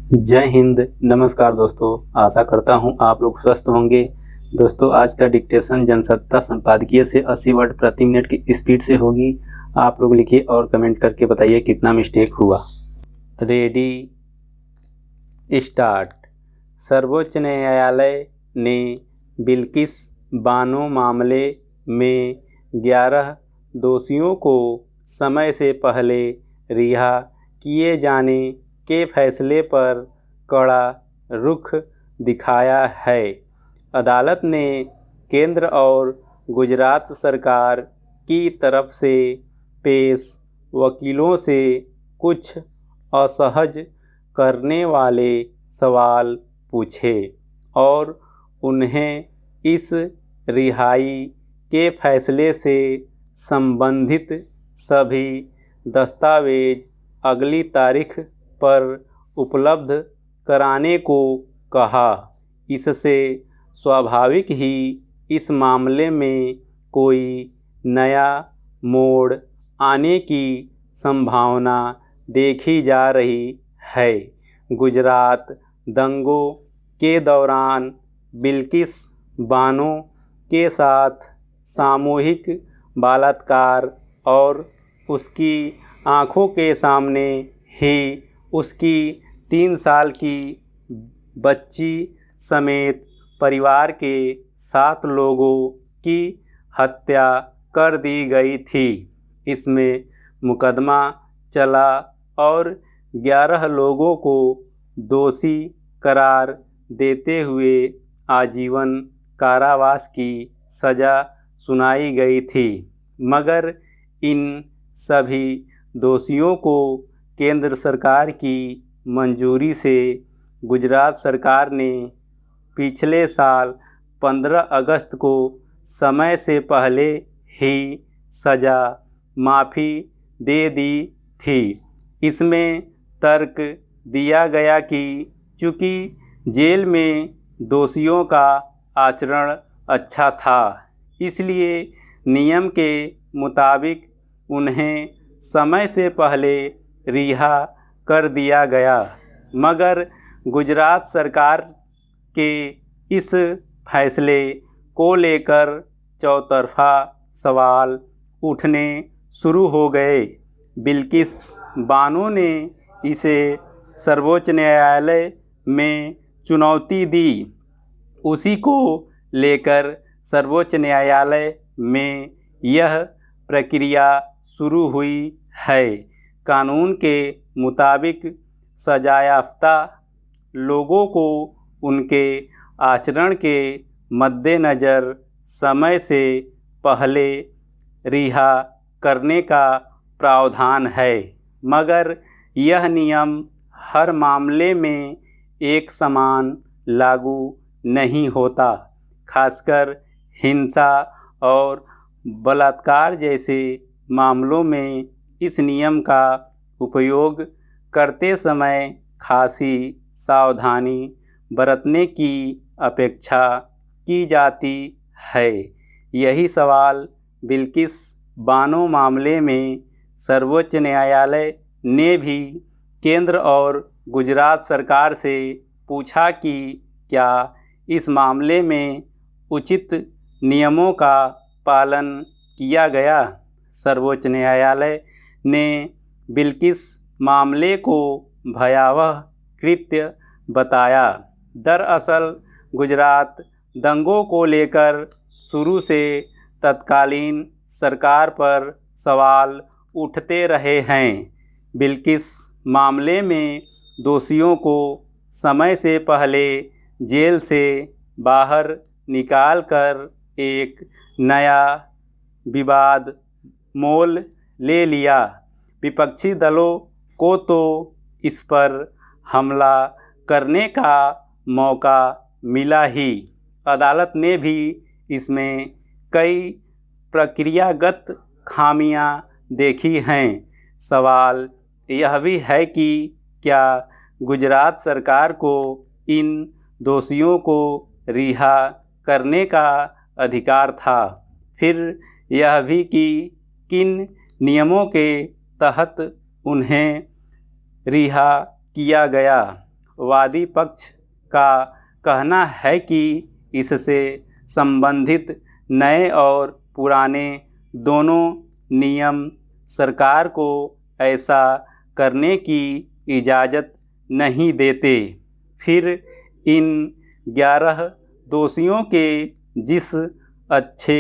जय हिंद। नमस्कार दोस्तों, आशा करता हूं आप लोग स्वस्थ होंगे। दोस्तों, आज का डिक्टेशन जनसत्ता संपादकीय से 80 वर्ड प्रति मिनट की स्पीड से होगी। आप लोग लिखिए और कमेंट करके बताइए कितना मिस्टेक हुआ। Ready, start. सर्वोच्च न्यायालय ने बिल्किस बानो मामले में 11 दोषियों को समय से पहले रिहा किए जाने के फैसले पर कड़ा रुख दिखाया है। अदालत ने केंद्र और गुजरात सरकार की तरफ से पेश वकीलों से कुछ असहज करने वाले सवाल पूछे और उन्हें इस रिहाई के फैसले से संबंधित सभी दस्तावेज अगली तारीख पर उपलब्ध कराने को कहा। इससे स्वाभाविक ही इस मामले में कोई नया मोड़ आने की संभावना देखी जा रही है। गुजरात दंगों के दौरान बिल्किस बानो के साथ सामूहिक बलात्कार और उसकी आंखों के सामने ही उसकी 3 साल की बच्ची समेत परिवार के 7 लोगों की हत्या कर दी गई थी। इसमें मुकदमा चला और 11 लोगों को दोषी करार देते हुए आजीवन कारावास की सज़ा सुनाई गई थी, मगर इन सभी दोषियों को केंद्र सरकार की मंजूरी से गुजरात सरकार ने पिछले साल 15 अगस्त को समय से पहले ही सज़ा माफ़ी दे दी थी। इसमें तर्क दिया गया कि चूँकि जेल में दोषियों का आचरण अच्छा था, इसलिए नियम के मुताबिक उन्हें समय से पहले रिहा कर दिया गया। मगर गुजरात सरकार के इस फैसले को लेकर चौतरफा सवाल उठने शुरू हो गए। बिल्किस बानो ने इसे सर्वोच्च न्यायालय में चुनौती दी। उसी को लेकर सर्वोच्च न्यायालय में यह प्रक्रिया शुरू हुई है। कानून के मुताबिक सजायाफ्ता लोगों को उनके आचरण के मद्देनज़र समय से पहले रिहा करने का प्रावधान है, मगर यह नियम हर मामले में एक समान लागू नहीं होता। खासकर हिंसा और बलात्कार जैसे मामलों में इस नियम का उपयोग करते समय खासी सावधानी बरतने की अपेक्षा की जाती है। यही सवाल बिल्किस बानो मामले में सर्वोच्च न्यायालय ने भी केंद्र और गुजरात सरकार से पूछा कि क्या इस मामले में उचित नियमों का पालन किया गया। सर्वोच्च न्यायालय ने बिल्किस मामले को भयावह कृत्य बताया। दरअसल गुजरात दंगों को लेकर शुरू से तत्कालीन सरकार पर सवाल उठते रहे हैं। बिल्किस मामले में दोषियों को समय से पहले जेल से बाहर निकालकर एक नया विवाद मोल ले लिया। विपक्षी दलों को तो इस पर हमला करने का मौका मिला ही। अदालत ने भी इसमें कई प्रक्रियागत खामियां देखी हैं। सवाल यह भी है कि क्या गुजरात सरकार को इन दोषियों को रिहा करने का अधिकार था। फिर यह भी कि किन नियमों के तहत उन्हें रिहा किया गया वादी पक्ष का कहना है कि इससे संबंधित नए और पुराने दोनों नियम सरकार को ऐसा करने की इजाज़त नहीं देते। फिर इन 11 दोषियों के जिस अच्छे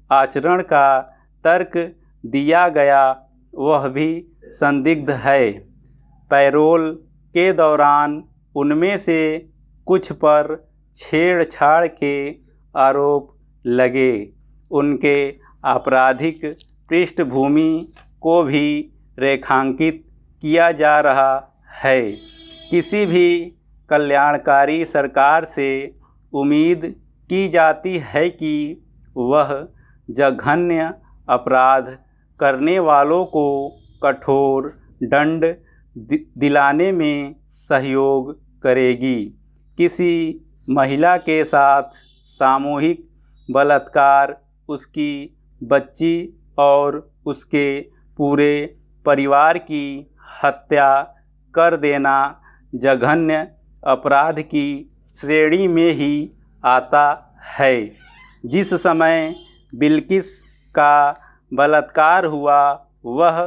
आचरण का तर्क दिया गया वह भी संदिग्ध है। पैरोल के दौरान उनमें से कुछ पर छेड़छाड़ के आरोप लगे। उनके आपराधिक पृष्ठभूमि को भी रेखांकित किया जा रहा है। किसी भी कल्याणकारी सरकार से उम्मीद की जाती है कि वह जघन्य अपराध करने वालों को कठोर दंड दिलाने में सहयोग करेगी। किसी महिला के साथ सामूहिक बलात्कार, उसकी बच्ची और उसके पूरे परिवार की हत्या कर देना जघन्य अपराध की श्रेणी में ही आता है। जिस समय बिल्किस का बलात्कार हुआ वह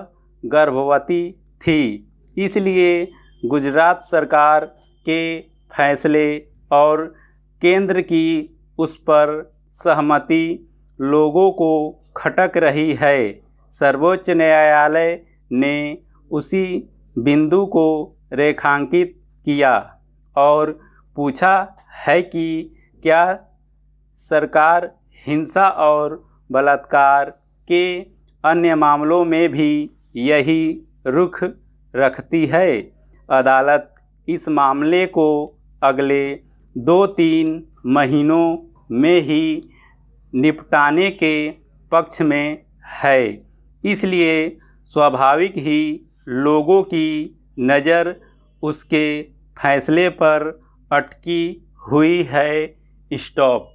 गर्भवती थी, इसलिए गुजरात सरकार के फैसले और केंद्र की उस पर सहमति लोगों को खटक रही है। सर्वोच्च न्यायालय ने उसी बिंदु को रेखांकित किया और पूछा है कि क्या सरकार हिंसा और बलात्कार के अन्य मामलों में भी यही रुख रखती है। अदालत इस मामले को अगले 2-3 महीनों में ही निपटाने के पक्ष में है। इसलिए स्वाभाविक ही लोगों की नज़र उसके फैसले पर अटकी हुई है। स्टॉप।